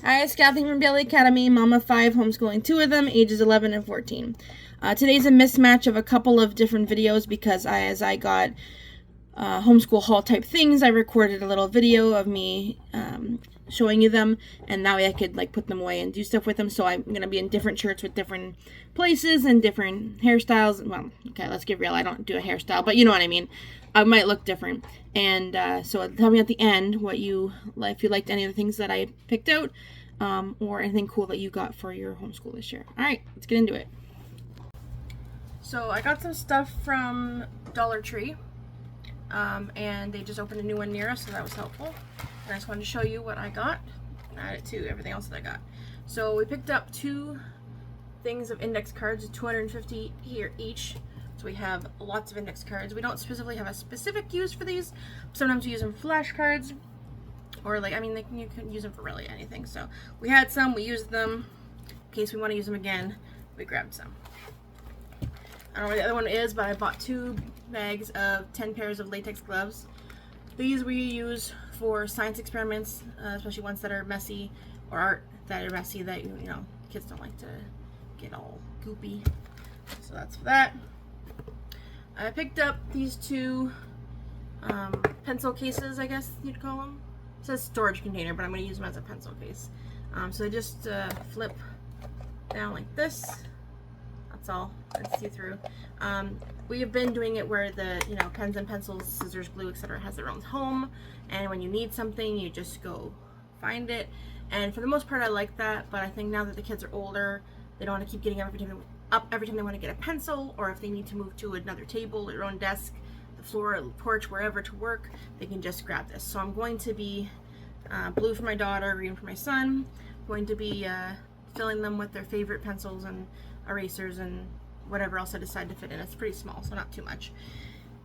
Hi, it's Kathy from Bailey Academy, mom of 5, homeschooling 2 of them, ages 11 and 14. Today's a mismatch of a couple of different videos because as I got homeschool haul type things, I recorded a little video of me showing you them, and that way I could like put them away and do stuff with them. So I'm going to be in different shirts with different places and different hairstyles. Well, okay, let's get real. I don't do a hairstyle, but you know what I mean. I might look different. And so tell me at the end what you like, if you liked any of the things that I picked out, or anything cool that you got for your homeschool this year. All right, let's get into it. So I got some stuff from Dollar Tree. And they just opened a new one near us, so that was helpful. And I just wanted to show you what I got and add it to everything else that I got. So we picked up 2 things of index cards, 250 here each. So we have lots of index cards. We don't specifically have a specific use for these. Sometimes we use them for flashcards, or like, I mean, you can use them for really anything. So we had some, we used them. In case we want to use them again, we grabbed some. I don't know where the other one is, but I bought 2 bags of 10 pairs of latex gloves. These we use for science experiments, especially ones that are messy, or art that are messy that, you know, kids don't like to get all goopy. So that's for that. I picked up these 2 pencil cases, I guess you'd call them. It says storage container, but I'm going to use them as a pencil case. So I just flip down like this. That's all. It's see-through. We have been doing it where the, you know, pens and pencils, scissors, glue, etc. has their own home, and when you need something, you just go find it. And for the most part, I like that. But I think now that the kids are older, they don't want to keep getting up every time they want to get a pencil, or if they need to move to another table, their own desk, the floor, the porch, wherever to work, they can just grab this. So I'm going to be blue for my daughter, green for my son. I'm going to be filling them with their favorite pencils and erasers and whatever else I decide to fit in. It's pretty small, so not too much.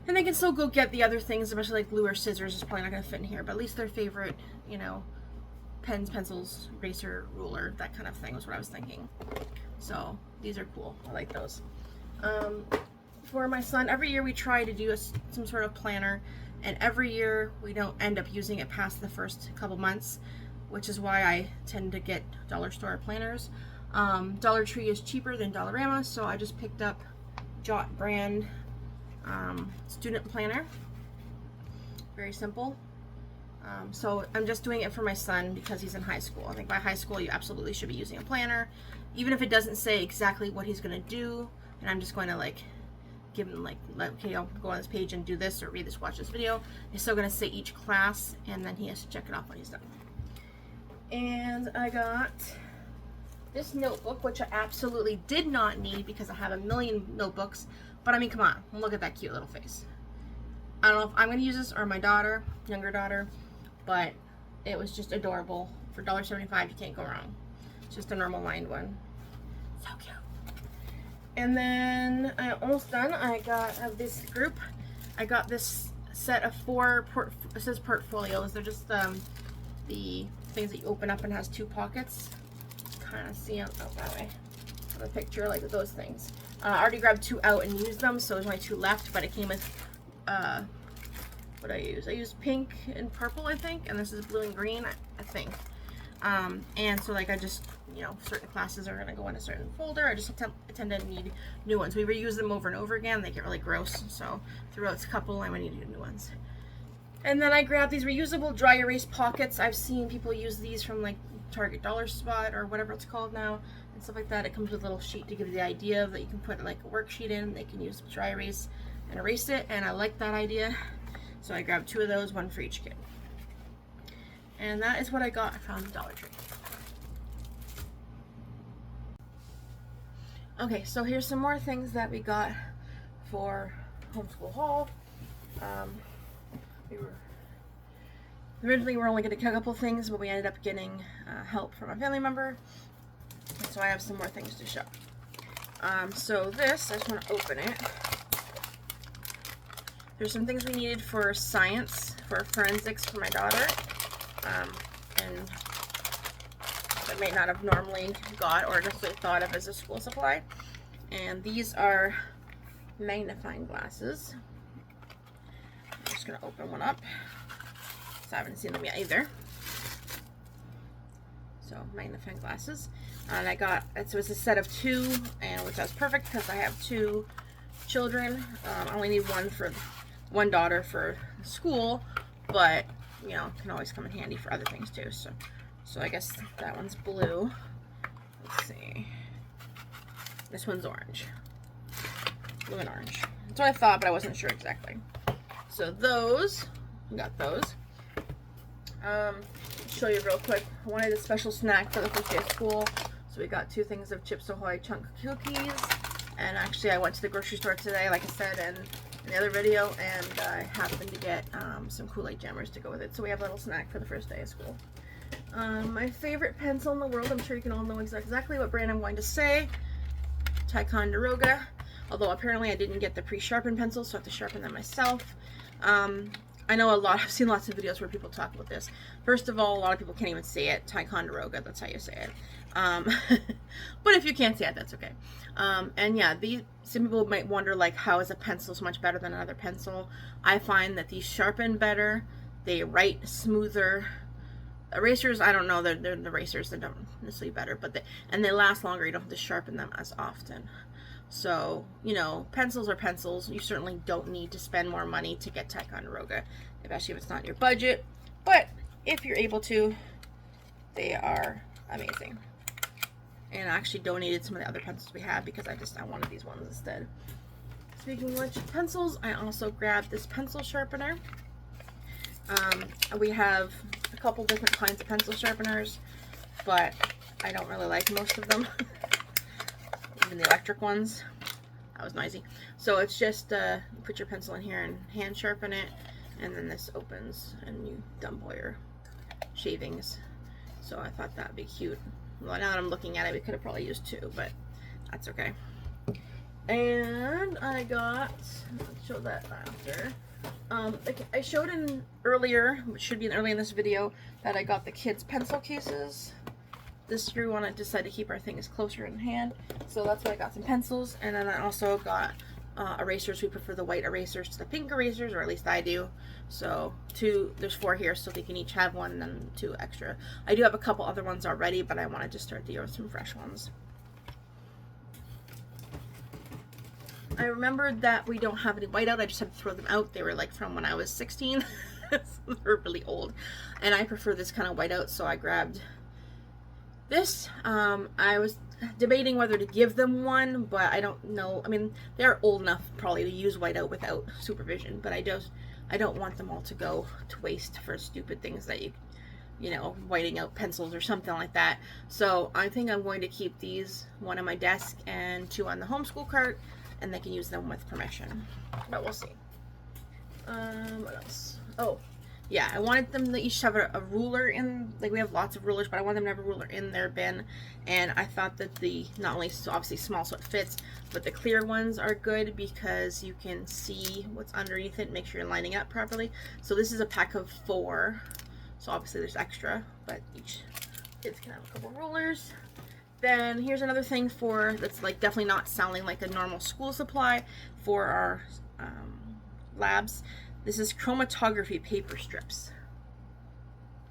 And they can still go get the other things, especially like glue or scissors is probably not going to fit in here, but at least their favorite, you know, pens, pencils, eraser, ruler, that kind of thing was what I was thinking. So these are cool. I like those. For my son, every year we try to do some sort of planner, and every year we don't end up using it past the first couple months, which is why I tend to get dollar store planners. Dollar Tree is cheaper than Dollarama, so I just picked up Jot brand student planner. Very simple. So I'm just doing it for my son because he's in high school. I think by high school you absolutely should be using a planner, even if it doesn't say exactly what he's going to do. And I'm just going to like give him like, okay, I'll go on this page and do this, or read this, watch this video. He's still going to say each class, and then he has to check it off when he's done. And I got this notebook, which I absolutely did not need because I have a million notebooks, but I mean, come on, look at that cute little face. I don't know if I'm going to use this or my daughter, younger daughter, but it was just adorable. For $1.75, you can't go wrong. It's just a normal lined one. So cute. And then I'm almost done. I got this group. I got this set of 4 it says portfolios. They're just the things that you open up and has 2 pockets. Kind of see them that way. The picture, like those things. I already grabbed 2 out and used them, so there's only 2 left. But it came with what I used. I used pink and purple, I think, and this is blue and green, I think. And so like I just, you know, certain classes are gonna go in a certain folder. I just tend to need new ones. We reuse them over and over again. They get really gross. So throughout a couple, I'm gonna need new ones. And then I grabbed these reusable dry erase pockets. I've seen people use these from like Target Dollar Spot or whatever it's called now and stuff like that. It comes with a little sheet to give you the idea of that you can put like a worksheet in. They can use dry erase and erase it, and I like that idea. So I grabbed 2 of those, 1 for each kid. And that is what I got from Dollar Tree. Okay, so here's some more things that we got for homeschool haul. Originally we were only going to get a couple things, but we ended up getting help from a family member. So I have some more things to show. So this, I just want to open it. There's some things we needed for science, for forensics for my daughter. And that may not have normally got or just thought of as a school supply. And these are magnifying glasses. I'm just going to open one up. So I haven't seen them yet either. So magnifying glasses. And I got, it was a set of 2, and which was perfect because I have 2 children. I only need one daughter for school, but you know, can always come in handy for other things too. So I guess that one's blue. Let's see. This one's orange. Blue and orange. That's what I thought, but I wasn't sure exactly. So those, we got those. Show you real quick. I wanted a special snack for the first day of school, so we got 2 things of Chips Ahoy chunk cookies. And actually, I went to the grocery store today, like I said in the other video, and I happened to get some Kool-Aid jammers to go with it. So we have a little snack for the first day of school. My favorite pencil in the world, I'm sure you can all know exactly what brand I'm going to say. Ticonderoga. Although apparently I didn't get the pre-sharpened pencils, so I have to sharpen them myself. I know I've seen lots of videos where people talk about this. First of all, a lot of people can't even say it. Ticonderoga, that's how you say it. But if you can't say it, that's okay. And yeah, some people might wonder, like, how is a pencil so much better than another pencil? I find that these sharpen better, they write smoother. Erasers, I don't know, they're the erasers that don't necessarily better, but they last longer. You don't have to sharpen them as often. So, you know, pencils are pencils. You certainly don't need to spend more money to get Ticonderoga, especially if it's not your budget. But if you're able to, they are amazing. And I actually donated some of the other pencils we had because I wanted these ones instead. Speaking of which, pencils, I also grabbed this pencil sharpener. We have a couple different kinds of pencil sharpeners, but I don't really like most of them. Even the electric ones. That was noisy. So it's just you put your pencil in here and hand sharpen it, and then this opens and you dump all your shavings. So I thought that'd be cute. Well, now that I'm looking at it, we could have probably used 2, but that's okay. And I got, let's show that after. I showed earlier, which should be early in this video, that I got the kids' pencil cases. This year we want to decide to keep our things closer in hand, so that's why I got some pencils. And then I also got erasers. We prefer the white erasers to the pink erasers, or at least I do. So there's 4 here, so they can each have 1 and then 2 extra. I do have a couple other ones already, but I wanted to start the year with some fresh ones. I remembered that we don't have any whiteout. I just had to throw them out. They were like from when I was 16. So they're really old, and I prefer this kind of whiteout, so I grabbed this. I was debating whether to give them one, but I don't know. I mean, they're old enough probably to use whiteout without supervision, but I don't want them all to go to waste for stupid things that you know, whiting out pencils or something like that. So I think I'm going to keep these, 1 on my desk and 2 on the homeschool cart, and they can use them with permission, but we'll see. What else? Oh, yeah, I wanted them to each have a ruler in, like we have lots of rulers, but I want them to have a ruler in their bin. And I thought that not only obviously small so it fits, but the clear ones are good because you can see what's underneath it, make sure you're lining up properly. So this is a pack of 4, so obviously there's extra, but each kids can have a couple rulers. Then here's another thing that's like definitely not sounding like a normal school supply for our labs. This is chromatography paper strips.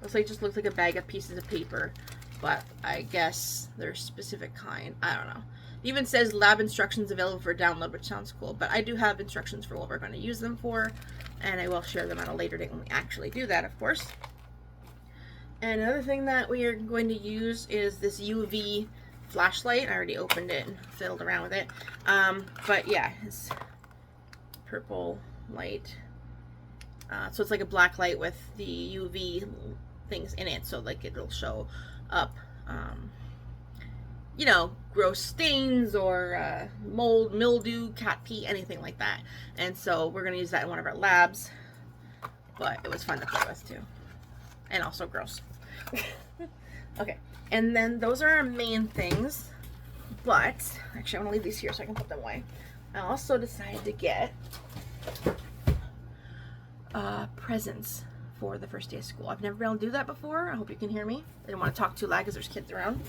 Just looks like a bag of pieces of paper, but I guess they're a specific kind. I don't know. It even says lab instructions available for download, which sounds cool, but I do have instructions for what we're going to use them for, and I will share them at a later date when we actually do that, of course. And another thing that we are going to use is this UV flashlight. I already opened it and fiddled around with it. But yeah, it's purple light. So it's like a black light with the UV things in it, so like it'll show up, you know, gross stains or mold, mildew, cat pee, anything like that. And so we're going to use that in one of our labs, but it was fun to play with too. And also gross. Okay, and then those are our main things, but actually I want to leave these here so I can put them away. I also decided to get presents for the first day of school. I've never been able to do that before. I hope you can hear me. I didn't want to talk too loud because there's kids around.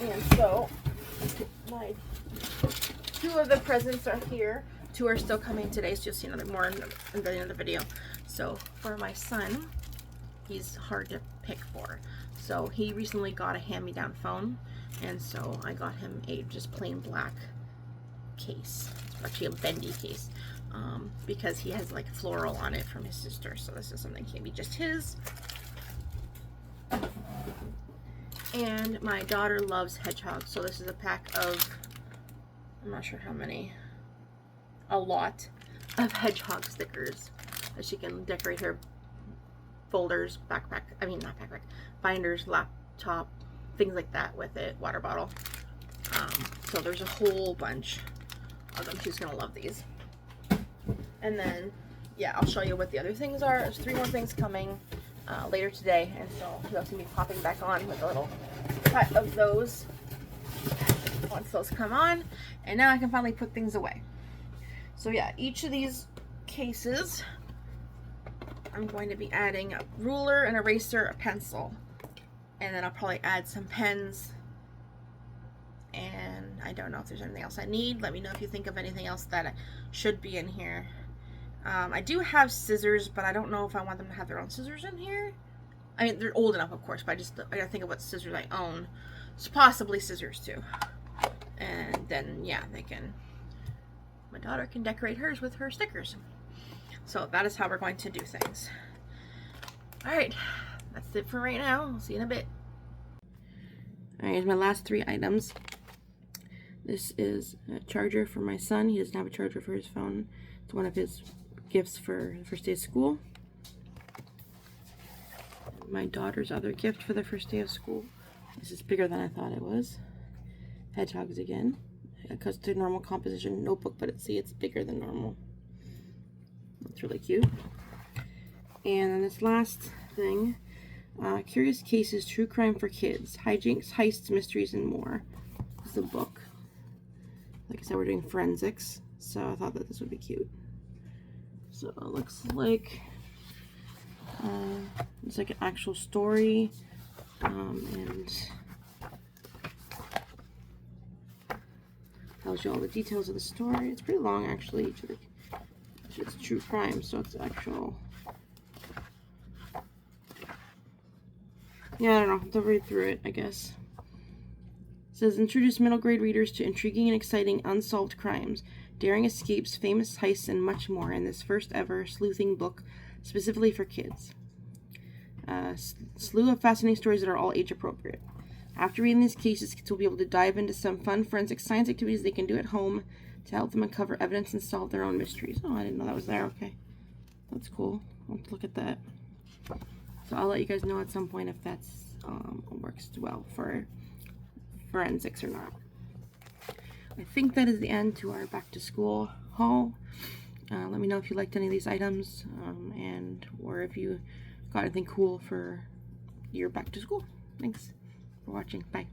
And so my 2 of the presents are here. 2 are still coming today, so you'll see another more in the end of the video. So for my son, he's hard to pick for. So he recently got a hand-me-down phone, and so I got him a just plain black case. It's actually a bendy case, because he has like floral on it from his sister, so this is something maybe just his. And my daughter loves hedgehogs, so this is a pack of, I'm not sure how many, a lot of hedgehog stickers that she can decorate her folders, backpack, I mean not backpack, binders, laptop, things like that with it, water bottle. So there's a whole bunch of them. She's gonna love these. And then, yeah, I'll show you what the other things are. There's 3 more things coming later today, and so you'll see me popping back on with a little cut of those once those come on. And now I can finally put things away. So yeah, each of these cases, I'm going to be adding a ruler, an eraser, a pencil, and then I'll probably add some pens. And I don't know if there's anything else I need. Let me know if you think of anything else that should be in here. I do have scissors, but I don't know if I want them to have their own scissors in here. I mean, they're old enough, of course, but I gotta think of what scissors I own. So possibly scissors too. And then, yeah, my daughter can decorate hers with her stickers. So that is how we're going to do things. All right, that's it for right now. I'll see you in a bit. All right, here's my last 3 items. This is a charger for my son. He doesn't have a charger for his phone. It's one of his gifts for the first day of school. My daughter's other gift for the first day of school. This is bigger than I thought it was. Hedgehogs again. Because it's a normal composition notebook, but it's bigger than normal. That's really cute. And then this last thing, Curious Cases, True Crime for Kids, Hijinks, Heists, Mysteries, and More. This is a book. Like I said, we're doing forensics, so I thought that this would be cute. So it looks like it's like an actual story, and tells you all the details of the story. It's pretty long, actually. It's true crime, so it's actual. Yeah, I don't know. Have to read through it, I guess. It says, introduce middle grade readers to intriguing and exciting unsolved crimes, daring escapes, famous heists, and much more in this first ever sleuthing book specifically for kids. Slew of fascinating stories that are all age appropriate. After reading these cases, kids will be able to dive into some fun forensic science activities they can do at home to help them uncover evidence and solve their own mysteries. Oh, I didn't know that was there. Okay. That's cool. Let's look at that. So I'll let you guys know at some point if that's works well for forensics or not. I think that is the end to our back to school haul. Let me know if you liked any of these items, or if you got anything cool for your back to school. Thanks for watching. Bye.